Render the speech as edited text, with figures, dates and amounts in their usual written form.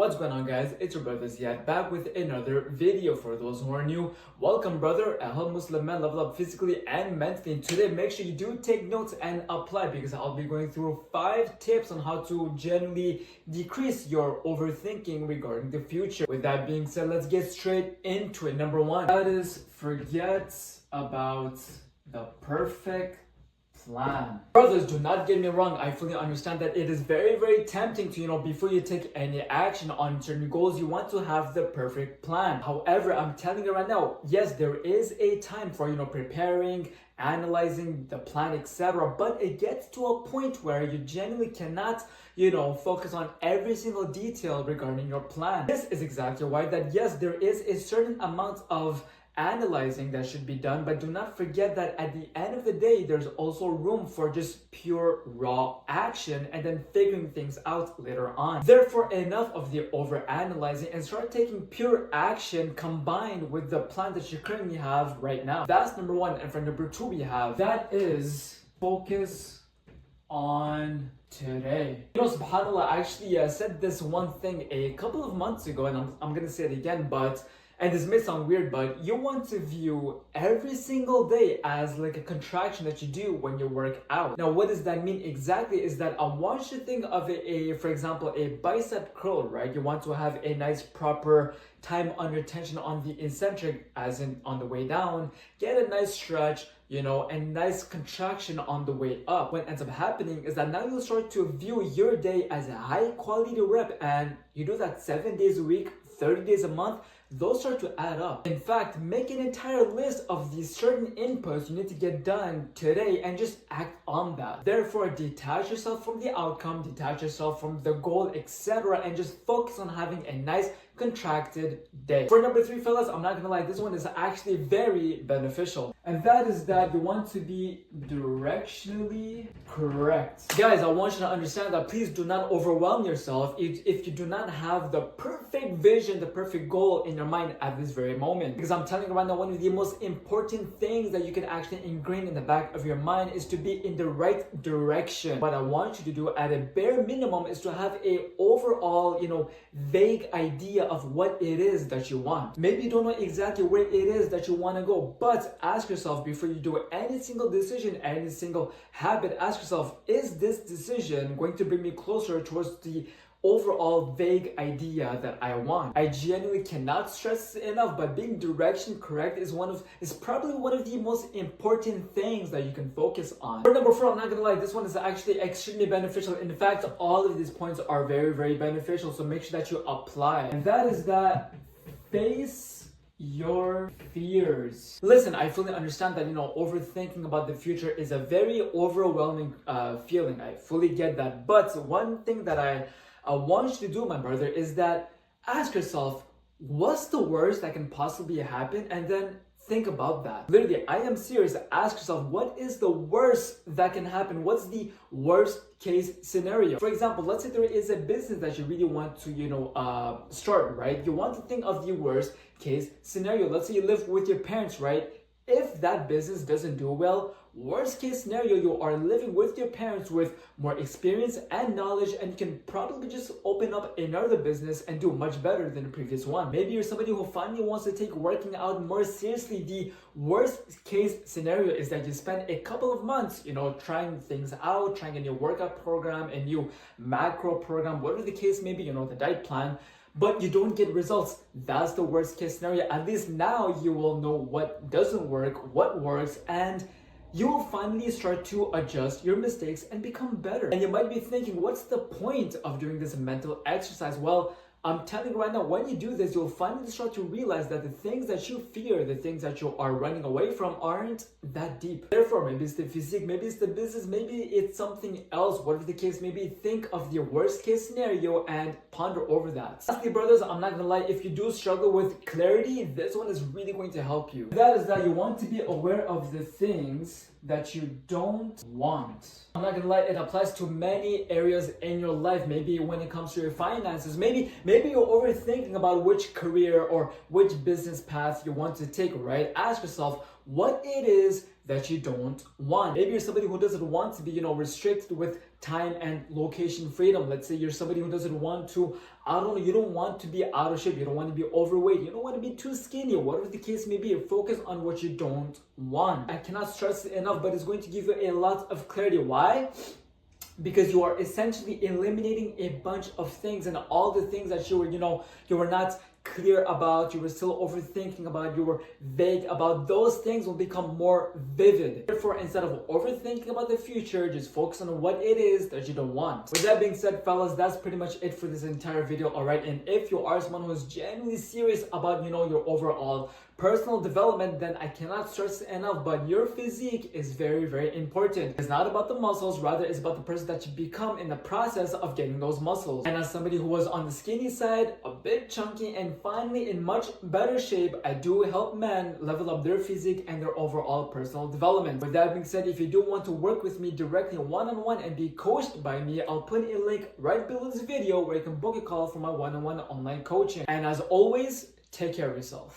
What's going on, guys? It's your brother Ziad back with another video. For those who are new, welcome, brother. I help Muslim men level up physically and mentally. And today, make sure you do take notes and apply, because I'll be going through 5 tips on how to generally decrease your overthinking regarding the future. With that being said, let's get straight into it. Number 1, that is forget about the perfect plan. Brothers, do not get me wrong. I fully understand that it is very tempting to, before you take any action on certain goals, you want to have the perfect plan. However, I'm telling you right now, yes, there is a time for, preparing, analyzing the plan, etc. But it gets to a point where you genuinely cannot, focus on every single detail regarding your plan. This is exactly why that, yes, there is a certain amount of analyzing that should be done, but do not forget that at the end of the day, there's also room for just pure raw action and then figuring things out later on. Therefore, enough of the over analyzing and start taking pure action combined with the plan that you currently have right now. That's number 1. And for number 2, we have that is focus on today. SubhanAllah, I actually said this one thing a couple of months ago, and I'm gonna say it again, and this may sound weird, but you want to view every single day as like a contraction that you do when you work out. Now, what does that mean exactly? Is that I want you to think of for example, a bicep curl, right? You want to have a nice proper time under tension on the eccentric, as in on the way down, get a nice stretch, and nice contraction on the way up. What ends up happening is that now you'll start to view your day as a high quality rep, and you do that 7 days a week, 30 days a month. Those start to add up. In fact, make an entire list of these certain inputs you need to get done today and just act on that. Therefore, detach yourself from the outcome, detach yourself from the goal, etc., and just focus on having a nice contracted day. For number 3, fellas, I'm not gonna lie, this one is actually very beneficial, and that is that you want to be directionally correct. Guys, I want you to understand that please do not overwhelm yourself if you do not have the perfect vision, the perfect goal in your mind at this very moment. Because I'm telling you right now, one of the most important things that you can actually ingrain in the back of your mind is to be in the right direction. What I want you to do at a bare minimum is to have a overall, vague idea of what it is that you want. Maybe you don't know exactly where it is that you want to go, but ask yourself before you do any single decision, any single habit, ask yourself, is this decision going to bring me closer towards the overall vague idea that I want? I genuinely cannot stress this enough, but being direction correct is probably one of the most important things that you can focus on. For number 4, I'm not gonna lie, this one is actually extremely beneficial. In fact, all of these points are very beneficial, so make sure that you apply. And that is that face your fears. Listen, I fully understand that, overthinking about the future is a very overwhelming feeling. I fully get that. But one thing that I want you to do, my brother, is that ask yourself, what's the worst that can possibly happen? And then think about that. Literally, I am serious. Ask yourself, what is the worst that can happen? What's the worst case scenario? For example, let's say there is a business that you really want to, start, right? You want to think of the worst case scenario. Let's say you live with your parents, right? If that business doesn't do well, worst case scenario, you are living with your parents with more experience and knowledge, and you can probably just open up another business and do much better than the previous one. Maybe you're somebody who finally wants to take working out more seriously. The worst case scenario is that you spend a couple of months, trying things out, trying a new workout program, a new macro program, whatever the case may be, the diet plan, but you don't get results. That's the worst case scenario. At least now you will know what doesn't work, what works, and you will finally start to adjust your mistakes and become better. And you might be thinking, what's the point of doing this mental exercise? Well, I'm telling you right now, when you do this, you'll finally start to realize that the things that you fear, the things that you are running away from, aren't that deep. Therefore, maybe it's the physique, maybe it's the business, maybe it's something else, whatever the case may be. Think of the worst case scenario and ponder over that. Lastly, brothers, I'm not gonna lie, if you do struggle with clarity, this one is really going to help you. That is that you want to be aware of the things that you don't want. I'm not gonna lie, it applies to many areas in your life. Maybe when it comes to your finances, maybe you're overthinking about which career or which business path you want to take, right? Ask yourself, what it is that you don't want. Maybe you're somebody who doesn't want to be, restricted with time and location freedom. Let's say you're somebody who doesn't want to, I don't know, you don't want to be out of shape, you don't want to be overweight, you don't want to be too skinny, whatever the case may be. Focus on what you don't want. I cannot stress it enough, but it's going to give you a lot of clarity. Why? Because you are essentially eliminating a bunch of things, and all the things that you were not clear about, you were still overthinking about, you were vague about, those things will become more vivid. Therefore, instead of overthinking about the future, just focus on what it is that you don't want. With that being said, fellas, that's pretty much it for this entire video, alright? And if you are someone who's genuinely serious about, your overall personal development, then I cannot stress it enough, but your physique is very, very important. It's not about the muscles, rather it's about the person that you become in the process of getting those muscles. And as somebody who was on the skinny side, a bit chunky, and finally in much better shape, I do help men level up their physique and their overall personal development. With that being said, if you do want to work with me directly one-on-one and be coached by me, I'll put a link right below this video where you can book a call for my one-on-one online coaching. And as always, take care of yourself.